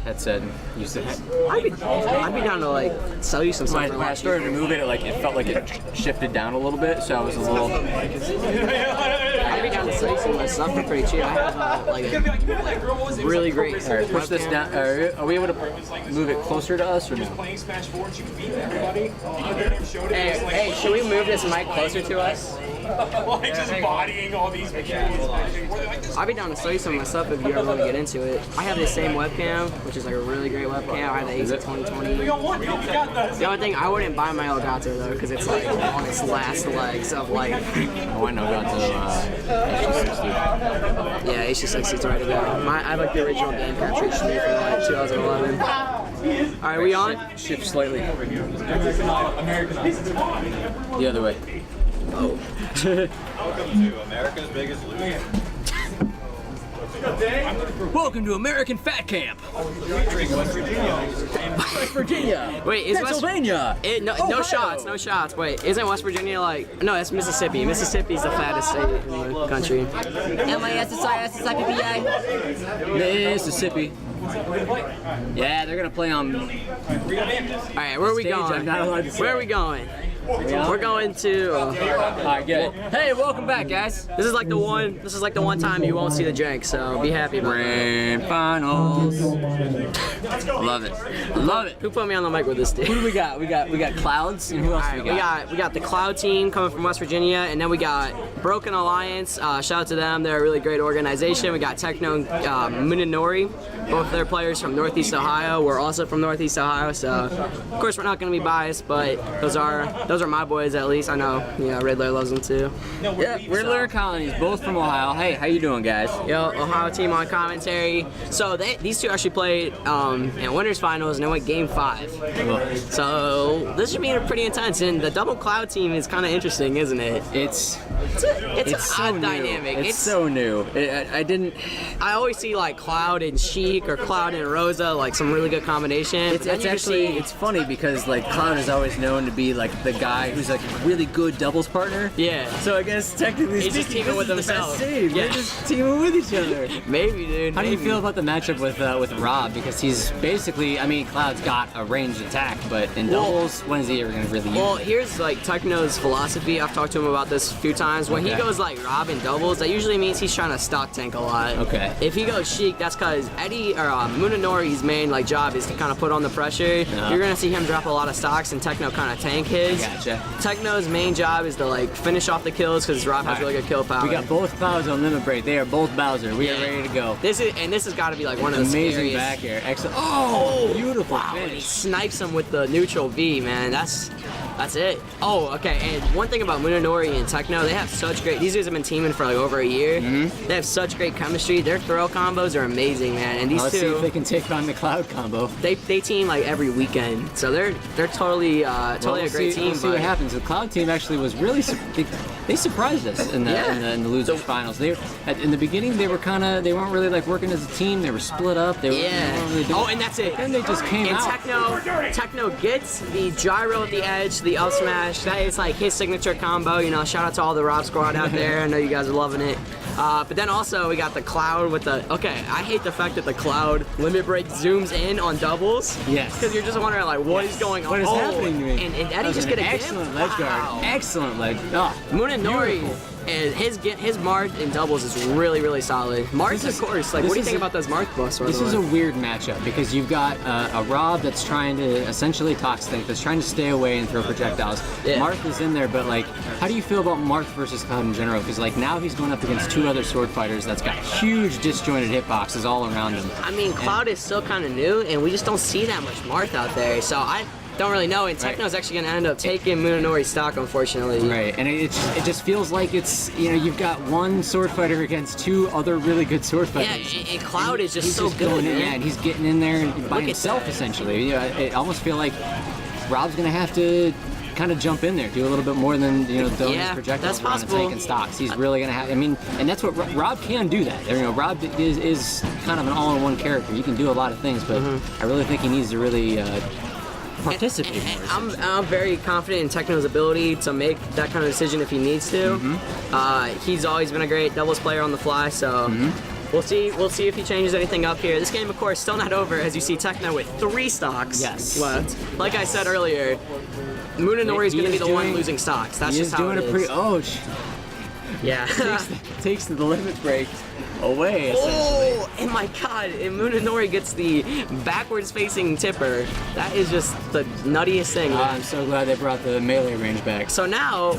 headset and use it. I'd be down to like sell you some stuff. When I started to move it, it felt like it shifted down a little bit, so I was a little. I'd be down to sell you some of my stuff for pretty cheap. I have like really great. All right, push this down. Are we able to move it closer to us or no? Hey, should we move this mic closer to us? Like just bodying all these machines. I'd be down to show you some of my stuff if you ever want to get into it. I have the same webcam, which is like a really great webcam. I have the AZ 2020. The only thing, I wouldn't buy my Elgato though, because it's like on its last legs of like. Oh, I know Elgato H260. Yeah, H260 is ready to go. I have like the original game capture HD from like 2011. Alright, we on? Shift slightly. The other way. Oh. Welcome to America's Biggest Loser. Welcome to American Fat Camp. West Virginia. Wait, is Pennsylvania? No shots. Wait, isn't West Virginia like? No, it's Mississippi. Mississippi's the fattest state in the country. Mississippi. Yeah, they're gonna play on. All right, where are we going? I'm not allowed to say. Where are we going? We're going to. Alright, get it. Hey, welcome back, guys. This is like the one time you won't see the drink, so be happy about Grand finals. Love it. Love it. Who put me on the mic with this dude? Who do we got? We got Clouds, and who else do we got? We got the Cloud team coming from West Virginia, and then we got Broken Alliance. Shout out to them. They're a really great organization. We got TekNo and Munemori. Both their players from Northeast Ohio. We're also from Northeast Ohio, so of course we're not going to be biased, but those are my boys at least. I know, Riddler loves them too. Yeah, Riddler and Colony's both from Ohio. Hey, how you doing, guys? Yo, Ohio team on commentary. So these two actually played in winners finals and they went game 5. So this should be pretty intense. And the double Cloud team is kind of interesting, isn't it? It's an so odd new. dynamic. It's so new. I always see like Cloud and Sheik or Cloud and Rosa, like some really good combination. It's funny because like Cloud is always known to be like the guy who's like a really good doubles partner. Yeah. So I guess technically he's just teaming with himself. Yeah. They're just teaming with each other. Maybe, dude. How do you feel about the matchup with Rob? Because he's basically, Cloud's got a ranged attack, but in doubles, when is he ever going to really use it? Well, here's like TekNo's philosophy. I've talked to him about this a few times. When he goes like Rob in doubles, that usually means he's trying to stock tank a lot. Okay. If he goes Sheik, that's because Munemori's main job is to kind of put on the pressure. You're gonna see him drop a lot of stocks and TekNo kind of tank his. Gotcha. TekNo's main job is to like finish off the kills because Rob has really good kill power. We got both Clouds on limit break. They are both Bowser. We are ready to go. This has got to be like one of the amazing scariest. back air. Excellent. Oh, beautiful. Wow, and he snipes him with the neutral V, man. That's it. Oh, okay. And one thing about Munemori and TekNo, they have such great. These guys have been teaming for like over a year. They have such great chemistry. Their throw combos are amazing, man. And these Let's two, see if they can take on the Cloud combo. They team like every weekend, so they're totally a great team. We'll see what happens. The Cloud team actually was really they surprised us in the losers finals. In the beginning they weren't really like working as a team. They were split up. They weren't really doing and that's it. And they just came out. TekNo gets the gyro at the edge, the up smash. That is like his signature combo. Shout out to all the Rob squad out there. I know you guys are loving it. But then also we got the Cloud with the. Okay, I hate the fact that the Cloud limit break zooms in on doubles. Yes. Because you're just wondering like what is going on. What is happening to me? And Eddie just get a excellent ledge guard. Excellent ledge. Munemori. And his Marth in doubles is really, really solid. Marth, of course. Like, what do you think about those Marth buffs? This is a weird matchup because you've got a Rob that's trying to essentially toxic, that's trying to stay away and throw projectiles. Yeah. Marth is in there, but like, how do you feel about Marth versus Cloud in general? Because like now he's going up against 2 other sword fighters that's got huge disjointed hitboxes all around him. Cloud is still kind of new, and we just don't see that much Marth out there. So I don't really know, and TekNo's actually going to end up taking Munemori's stock, unfortunately. Right, and it just feels like it's, you've got one sword fighter against 2 other really good sword fighters. Yeah, and Cloud is just so good, man. Yeah, and he's getting in there by himself, essentially. It almost feel like Rob's going to have to kind of jump in there, do a little bit more than throwing his projectiles around and taking stocks. He's really gonna have. And that's what Rob can do. That Rob is kind of an all-in-one character. He can do a lot of things, but I really think he needs to really participate more. I'm very confident in TekNo's ability to make that kind of decision if he needs to. He's always been a great doubles player on the fly, so We'll see if he changes anything up here. This game, of course, still not over, as you see TekNo with 3 stocks left. Like I said earlier, Munemori is going to be the one losing stocks. That's just how it is. Yeah. takes the limit break away. Oh, and my God, and Munemori gets the backwards facing tipper. That is just the nuttiest thing. I'm so glad they brought the melee range back. So now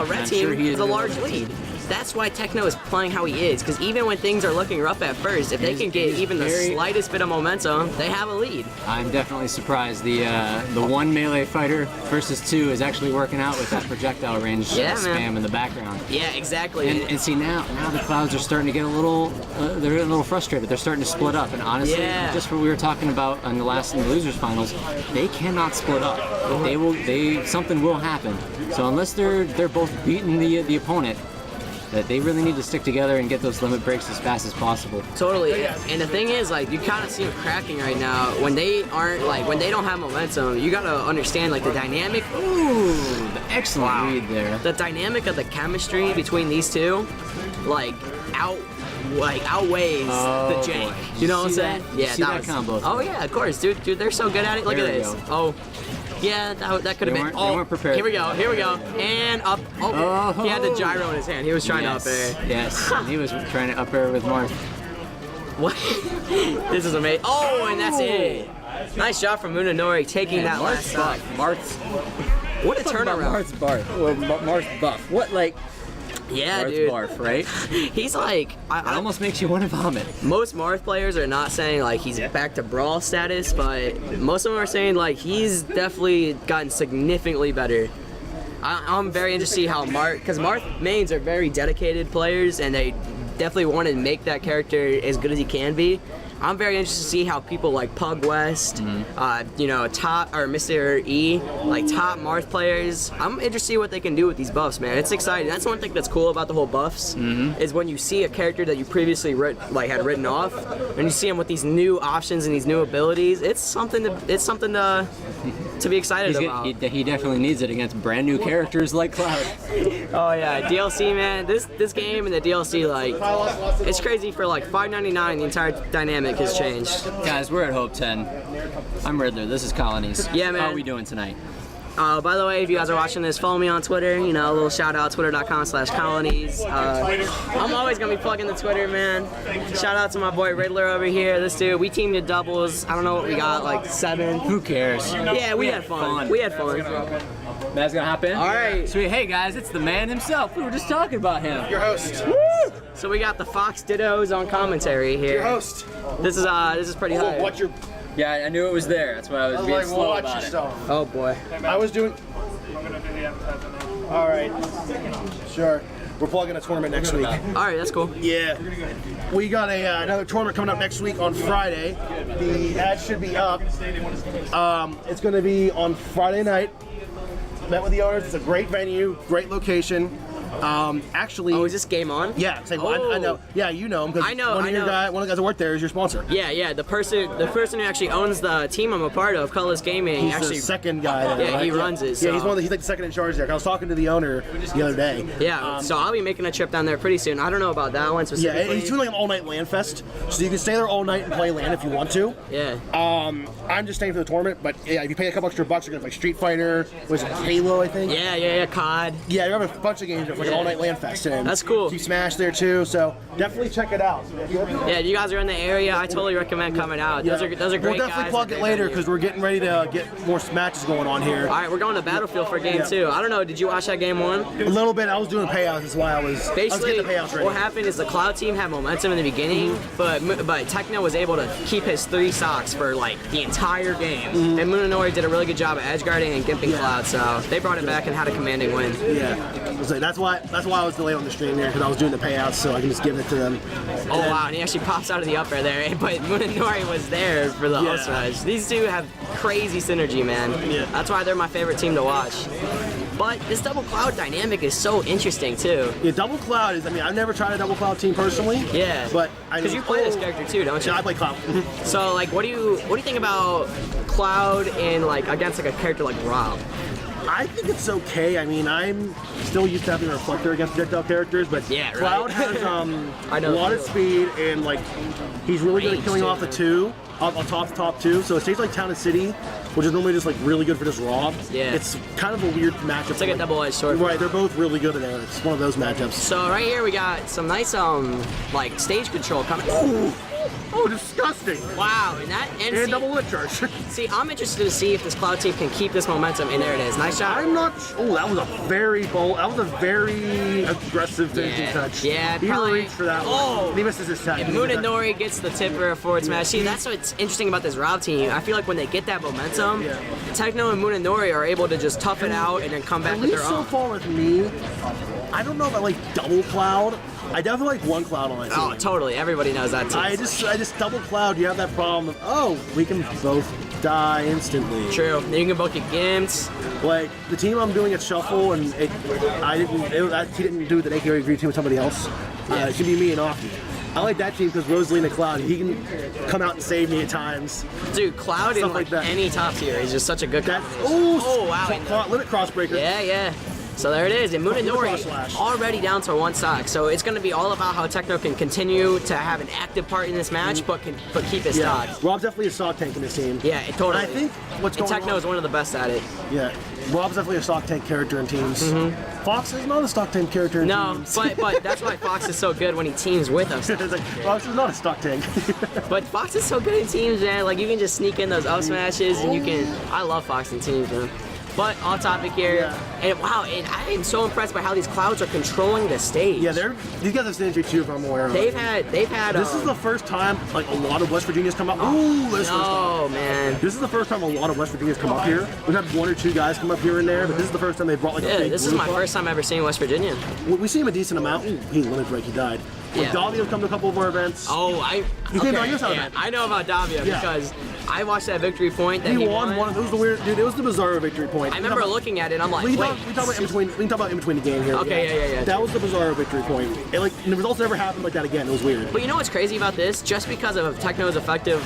Red Team is a large lead. That's why TekNo is playing how he is, because even when things are looking rough at first, if they can get even the slightest bit of momentum, they have a lead. I'm definitely surprised the 1 melee fighter versus 2 is actually working out with that projectile range spam in the background. Yeah, exactly. And see now the Clouds are starting to get a little they're getting a little frustrated. They're starting to split up, and honestly, just what we were talking about in the losers finals, they cannot split up. Something will happen. So unless they're both beating the opponent, that they really need to stick together and get those limit breaks as fast as possible. Totally. And the thing is, like, you kind of see them cracking right now. When they don't have momentum, you gotta understand, like, the dynamic. Ooh, the excellent read there. The dynamic of the chemistry between these two, outweighs the jank. Boy. You know what I'm saying? Yeah, that combo. Oh yeah, of course, dude. They're so good at it. Look at this. Oh. Yeah, that could have been. They weren't prepared. Here we go. And up. Oh, he had the gyro in his hand. He was trying to up air. Yes, and he was trying to up air with Marth. What? This is amazing. Oh, and that's it. Nice shot from Munemori taking that last stock. Marth's. What a turnaround. Marth's buff. What, like. Yeah, Marth dude. Barf, right? He's like, it almost makes you want to vomit. Most Marth players are not saying like he's back to brawl status, but most of them are saying like he's definitely gotten significantly better. I'm very interested to see how because Marth mains are very dedicated players, and they definitely want to make that character as good as he can be. I'm very interested to see how people like Pug West, top or Mr. E, like top Marth players. I'm interested to see what they can do with these buffs, man. It's exciting. That's one thing that's cool about the whole buffs is when you see a character that you previously had written off, and you see him with these new options and these new abilities. It's something to be excited about. He definitely needs it against brand new characters like Cloud. Oh yeah, DLC, man. This game and the DLC, like, it's crazy. For like $5.99, the entire dynamic has changed. Guys, we're at Hope 10. I'm Riddler. This is Colonies. Yeah, man. How are we doing tonight? By the way, if you guys are watching this, follow me on Twitter. You know, a little shout out, twitter.com/colonies. I'm always gonna be plugging the Twitter, man. Shout out to my boy Riddler over here. This dude, we teamed in doubles. I don't know what we got, like 7. Who cares? Yeah, we had fun. We had fun. Matt's gonna hop in? All right. Sweet. Hey guys, it's the man himself. We were just talking about him. Your host. Woo! So we got the Fox Dittos on commentary here. Your host. This is pretty high. What's your? Yeah, I knew it was there. That's why I was being like, slow watch about yourself. it. Oh boy. I was doing. All right. Sure. We're plugging a tournament next week. All right, that's cool. Yeah. We got another tournament coming up next week on Friday. The ad should be up. It's going to be on Friday night. Met with the owners. It's a great venue, great location. Actually. Oh, is this game on? Yeah. I know. Yeah, you know him because one of the guys that work there is your sponsor. Yeah. The person who actually owns the team I'm a part of, Colorless Gaming. He's actually the second guy. There, he runs it. So. Yeah, he's like the second in charge there. I was talking to the owner the other day. Yeah. So I'll be making a trip down there pretty soon. I don't know about that one specifically. Yeah, he's doing like an all-night LAN fest, so you can stay there all night and play LAN if you want to. Yeah. I'm just staying for the tournament, but yeah, if you pay a couple extra bucks, you're gonna play Street Fighter. Was it Halo? I think. Yeah. COD. Yeah, you have a bunch of games for like an all-night LAN fest. And that's cool. Keep Smash there too, so definitely check it out. Yeah, you guys are in the area. I totally recommend coming out. Those are great guys. We'll definitely plug it later because we're getting ready to get more matches going on here. All right, we're going to Battlefield for game 2. I don't know. Did you watch that game 1? A little bit. I was doing payouts. That's why I was getting the payouts ready. What happened is the Cloud team had momentum in the beginning, but TekNo was able to keep his 3 stocks for like the entire game. And Munemori did a really good job of edge guarding and gimping Cloud, so they brought it back and had a commanding win. Yeah, so that's why I was delayed on the stream there because I was doing the payouts, so I can just give it to them. Oh wow, and he actually pops out of the up air there, but Munemori was there for the host rush. These two have crazy synergy, man. Yeah. That's why they're my favorite team to watch. But this double Cloud dynamic is so interesting too. Yeah, double Cloud is, I've never tried a double Cloud team personally. Yeah. But because you play this character too, don't you? Yeah, I play Cloud. So like, what do you think about Cloud in like against like a character like Rob? I think it's okay. I mean, I'm still used to having a reflector against projectile characters, but yeah, Cloud has a lot of speed, and like he's really good at killing off the two, on top two. So it stays like Town and City, which is normally just like really good for just Rob. Yeah. It's kind of a weird matchup. It's like a double-edged sword. Right, they're both really good at it. It's one of those matchups. So right here we got some nice like stage control coming. Ooh. Oh, disgusting! Wow, and double lit charge. See, I'm interested to see if this Cloud team can keep this momentum, and there it is. Nice shot. I'm not. Oh, that was a very bold. That was a very aggressive finishing touch. Yeah, he probably reached for that Oh, one. He misses his touch. If Munemori gets the tipper or forward smash, see, that's what's interesting about this Rob team. I feel like when they get that momentum, TekNo and Munemori are able to just tough it out and then come back with their own. So far with me, I don't know if I like double Cloud. I definitely like one Cloud on my team. Oh, totally. Everybody knows that too. I just double Cloud. You have that problem of, oh, we can both die instantly. True. Then you can both get gimped. Like the team I'm doing at Shuffle, and he didn't do the AKO agree team with somebody else. It can be me and Aki. I like that team because Rosalina Cloud, he can come out and save me at times. Dude, Cloud in like any top tier is just such a good combo. Oh, wow. Limit crossbreaker. Yeah. So there it is, and Munemori already down to one stock. So it's going to be all about how TekNo can continue to have an active part in this match, but keep his stock. Rob's definitely a stock tank in this team. Yeah, totally. And I think what's going on. TekNo is one of the best at it. Yeah, Rob's definitely a stock tank character in teams. Fox is not a stock tank character in teams. No, but that's why Fox is so good when he teams with us. It's like, Fox is not a stock tank. But Fox is so good in teams, man. Like you can just sneak in those up smashes, and you can. I love Fox in teams, man. But off topic here, and wow, and I am so impressed by how these Clouds are controlling the stage. Yeah, these guys have synergy too, if I'm aware of. They've had. This is the first time like a lot of West Virginians come up. Man. This is the first time a lot of West Virginians come up here. We've had one or two guys come up here and there, but this is the first time they brought like a big this is my first time ever seeing West Virginia. We see him a decent amount. Ooh, he limit break. He died. Davio's come to a couple of our events. Oh, I know about Davio because I watched that victory point that he won. It was the weird, dude. It was the Bizarro victory point. I remember looking at it. I'm like, we can talk about in between the game here. Okay, yeah. That was the Bizarro victory point. And the results never happened like that again. It was weird. But you know what's crazy about this? Just because of TekNo's effective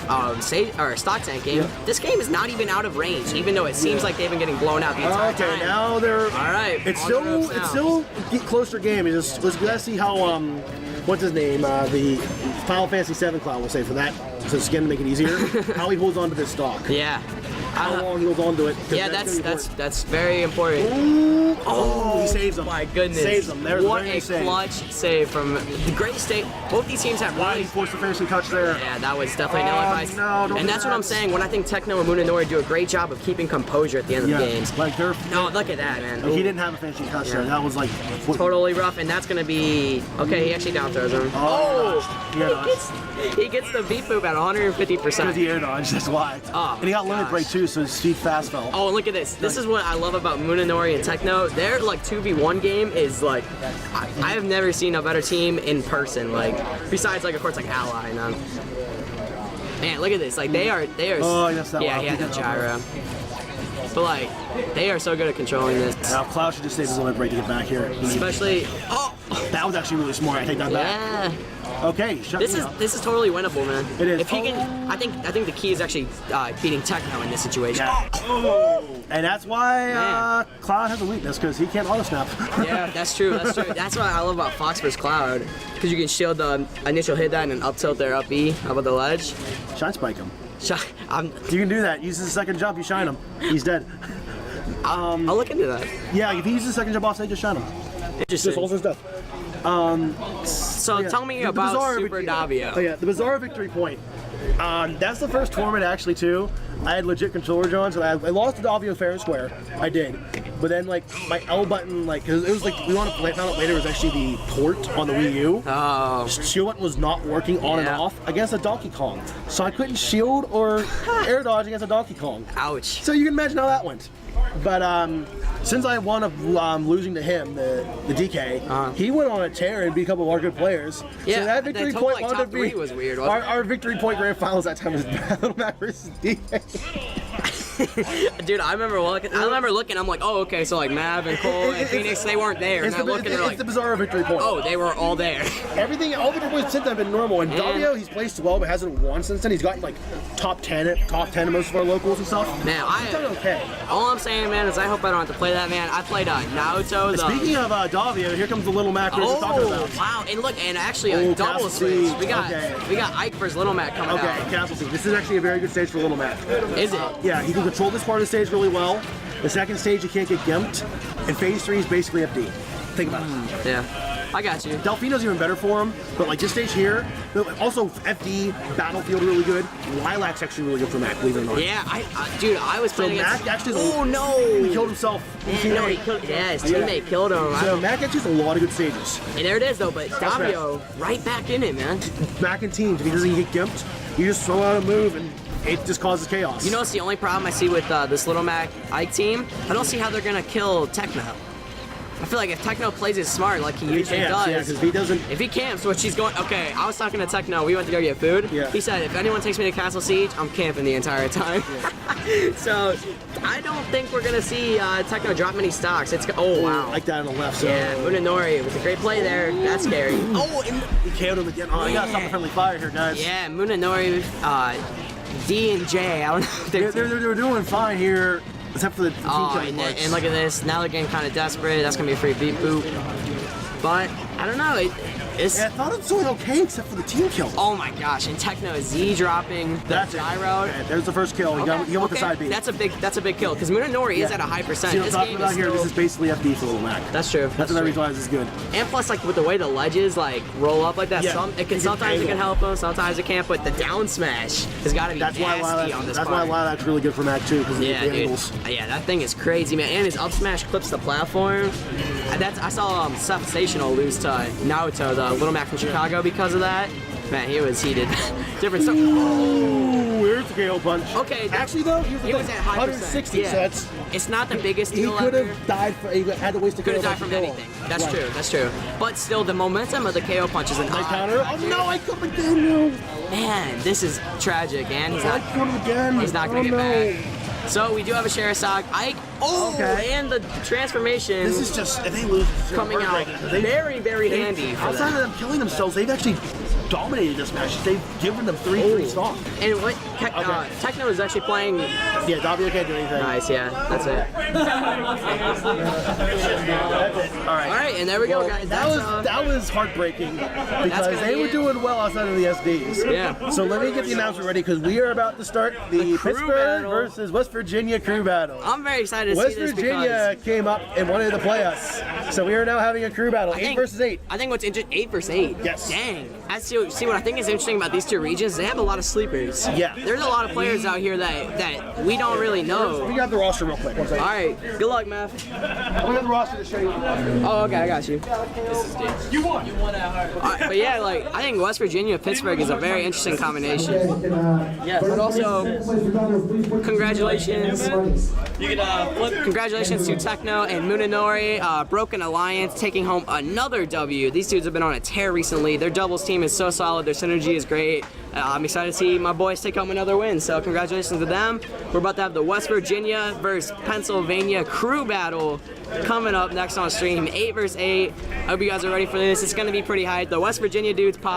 stock tanking, this game is not even out of range, even though it seems like they've been getting blown out the entire time. Okay, now they're all right. It's still a closer game. Let's see how what's his name? The Final Fantasy VII Cloud will say for that. So skin to make it easier. How he holds on to this stock. Yeah. How long he holds on to it. Yeah, that's very important. Ooh, he saves him. My goodness. Saves him. There's what a clutch save from the great state. Both these teams have he forced the finishing touch there. Yeah, that was definitely no advice. No, and that's what I'm saying. When I think TekNo and Munemori do a great job of keeping composure at the end of the games. No, look at that, man. He didn't have a finishing touch there. That was like totally rough, and that's gonna be okay. He actually down throws him. He gets the beat move at 150%. Because he air dodged, that's why. And he got limit break too, so his speed fast fell. Oh, look at this. This is what I love about Munemori and TekNo. Their like 2v1 game is like I have never seen a better team in person. Like besides like of course like Ally and them. Man, look at this. Like they are. Oh, yes, that he had the gyro. But like they are so good at controlling this. Now Cloud should just save his limit break to get back here. Especially that was actually really smart. I take that back. Yeah. Okay, this is totally winnable, man. It is. If he can, I think the key is actually beating TekNo in this situation. Yeah. And that's why Cloud has a weakness because he can't auto snap. Yeah, that's true. That's what I love about Fox vs Cloud because you can shield the initial hit that and then up tilt their up B above the ledge. Shine spike him. You can do that. Use his second jump. You shine him. He's dead. I'll look into that. Yeah, if he uses the second jump off stage, just shine him. Interesting. Just holds his death. So tell me about Super Davio. Oh yeah, the Bizarro victory point. That's the first tournament actually too. I had legit controller joints, and I lost to Davio fair and square. I did, but then like my L button, like cause it was like we found out later it was actually the port on the Wii U. Oh. Shield button was not working on and off against a Donkey Kong, so I couldn't shield or air dodge against a Donkey Kong. Ouch. So you can imagine how that went. But since I won of losing to him, the DK, he went on a tear and beat a couple of our good players. Yeah, so that victory point top three was weird. Wasn't our victory point grand finals that time was Battle Mac versus DK. Dude, I remember looking. I'm like, oh, okay. So like Mav and Cole and Phoenix, they weren't there. And I look and they're like, it's the bizarre victory point. oh, they were all there. All victory points since then have been normal. And Davio, he's placed well, but hasn't won since then. He's gotten like top 10 in most of our locals and stuff. Man, he's done okay. All I'm saying, man, is I hope I don't have to play that, man. I played Naruto. Speaking of Davio, here comes the little Mac we were talking about. Wow, and look, and actually a double switch. We got Ike versus Little Mac coming out. Okay, Castle Siege. This is actually a very good stage for Little Mac. Is it? Yeah, he can control this part of the stage really well. The second stage, you can't get gimped. And phase 3 is basically FD. Think about it. Yeah. I got you. Delfino's even better for him, but like this stage here, also FD, Battlefield really good. Lilac's actually really good for Mac, believe it or not. Yeah, dude, I was playing against... Mac actually... Oh, no! He killed himself. No, he killed... Yeah, his teammate killed him. So Mac actually has a lot of good stages. And there it is, though, but Davio right back in it, man. Mac and teams, if he doesn't get gimped, you just throw out a move and it just causes chaos. You know what's the only problem I see with this Little Mac Ike team? I don't see how they're gonna kill TekNo. I feel like if TekNo plays it smart like he usually does, yeah, if he doesn't, if he camps, which he's going, okay, I was talking to TekNo, we went to go get food. Yeah. He said, if anyone takes me to Castle Siege, I'm camping the entire time. Yeah. So, I don't think we're gonna see TekNo drop many stocks. Oh, wow. Like that on the left. So. Yeah, Munemori was a great play there. That's scary. Oh, and he killed him again. Oh, he got something friendly fire here, guys. Yeah, Munemori, D and J, I don't know. They're doing fine here. Except for the team and look at this. Now they're getting kind of desperate. That's going to be a free beat boop. But, I don't know. It's... Yeah, I thought it was doing okay except for the team kill. Oh my gosh. And TekNo is Z dropping the gyro. Okay, there's the first kill. He got with the side beat. That's a big kill. Because Munemori is at a high percent. See what I'm talking about here? This is basically FD for Little Mac. That's true. That's another reason why this is good. And plus, like, with the way the ledges, like, roll up like that, yeah, sometimes it can help him, sometimes it can't, but the down smash has got to be nasty on this part. That's why Lilac's really good for Mac, too, because of the angles. Yeah, that thing is crazy, man. And his up smash clips the platform. I saw Sensational lose to Naruto, the Little Mac from Chicago, because of that. Man, he was heated. Different stuff. Oh, here's the KO punch. Okay, actually though, he was at high 160 sets. It's not the biggest deal. He could have died. He had to waste a KO. Could have died from anything. That's true. That's true. But still, the momentum of the KO punch is in high. Counter. Oh no! I killed him again. No. Man, this is tragic, and he's not. I killed him again. He's not gonna get back. So we do have a Sherasog. Ike. Oh, and the transformation. This is just, if they lose, coming out very, very handy. Outside of them killing themselves, they've actually dominated this match. They've given them 3 stocks. And what TekNo is actually playing. Yeah, Davio can't do anything. Nice, yeah, that's it. All right, and there we go, guys. That was heartbreaking because they were doing well outside of the SDs. Yeah. So let me get the announcement ready because we are about to start the Pittsburgh versus West Virginia crew battle. I'm very excited to West see this Virginia came up and wanted to play us. So we are now having a crew battle, 8 versus 8. I think what's interesting, 8 versus 8. Yes. Dang. See what I think is interesting about these two regions, they have a lot of sleepers. Yeah. There's a lot of players out here that we don't really know. We got the roster real quick. All right. Good luck, Matt. We got the roster to show you. Oh, okay, I got you. You won. You won at heart. Right, but yeah, like I think West Virginia Pittsburgh is a very interesting combination. Yeah, but also congratulations. Congratulations to TekNo and Munemori, Broken Alliance taking home another W. These dudes have been on a tear recently. Their doubles team is so solid. Their synergy is great. I'm excited to see my boys take home another win. So congratulations to them. We're about to have the West Virginia versus Pennsylvania crew battle coming up next on stream. 8 versus 8. I hope you guys are ready for this. It's going to be pretty hype. The West Virginia dudes pop